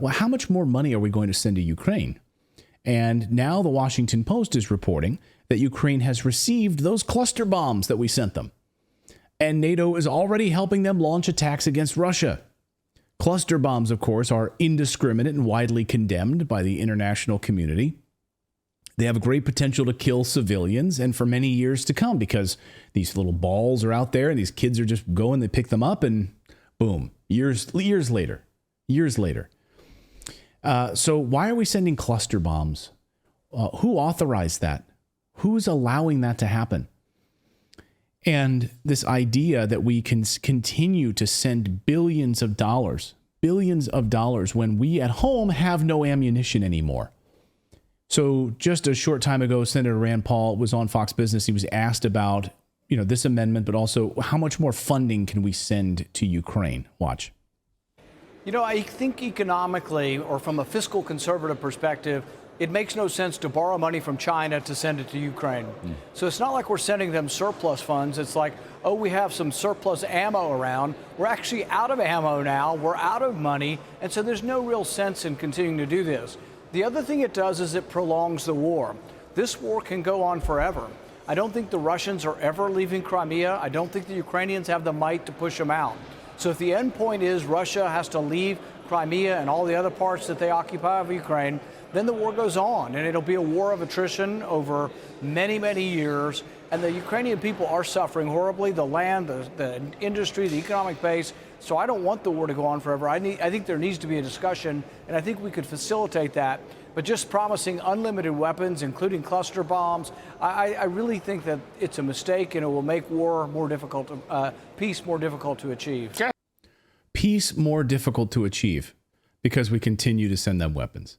well, how much more money are we going to send to Ukraine? And now the Washington Post is reporting that Ukraine has received those cluster bombs that we sent them. And NATO is already helping them launch attacks against Russia. Cluster bombs, of course, are indiscriminate and widely condemned by the international community. They have a great potential to kill civilians and for many years to come because these little balls are out there and these kids are just going, they pick them up and boom, years later. So why are we sending cluster bombs? Who authorized that? Who's allowing that to happen? And this idea that we can continue to send billions of dollars when we at home have no ammunition anymore. So just a short time ago, Senator Rand Paul was on Fox Business. He was asked about, this amendment, but also how much more funding can we send to Ukraine? Watch. I think economically or from a fiscal conservative perspective, it makes no sense to borrow money from China to send it to Ukraine. So it's not like we're sending them surplus funds. It's like, oh, we have some surplus ammo around. We're actually out of ammo now. We're out of money. And so there's no real sense in continuing to do this. The other thing it does is it prolongs the war. This war can go on forever. I don't think the Russians are ever leaving Crimea. I don't think the Ukrainians have the might to push them out. So if the end point is Russia has to leave Crimea and all the other parts that they occupy of Ukraine, then the war goes on, and it'll be a war of attrition over many, many years. And the Ukrainian people are suffering horribly, the land, the industry, the economic base. So I don't want the war to go on forever. I think there needs to be a discussion, and I think we could facilitate that. But just promising unlimited weapons, including cluster bombs, I really think that it's a mistake, and it will make war more difficult, peace more difficult to achieve. Peace more difficult to achieve because we continue to send them weapons.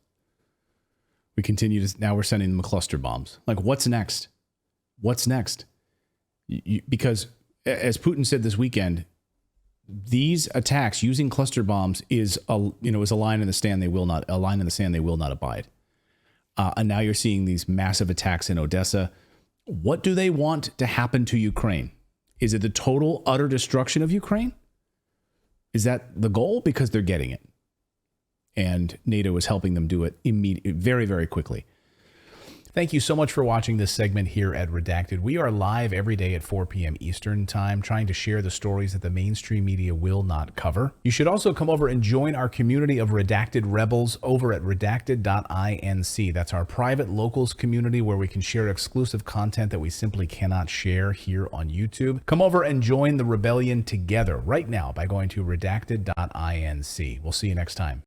Now we're sending them cluster bombs. Like, what's next? What's next? Because as Putin said this weekend, these attacks using cluster bombs is a line in the sand they will not abide. And now you're seeing these massive attacks in Odessa. What do they want to happen to Ukraine? Is it the total, utter destruction of Ukraine? Is that the goal? Because they're getting it. And NATO is helping them do it very, very quickly. Thank you so much for watching this segment here at Redacted. We are live every day at 4 p.m. Eastern Time, trying to share the stories that the mainstream media will not cover. You should also come over and join our community of Redacted Rebels over at redacted.inc. That's our private locals community where we can share exclusive content that we simply cannot share here on YouTube. Come over and join the rebellion together right now by going to redacted.inc. We'll see you next time.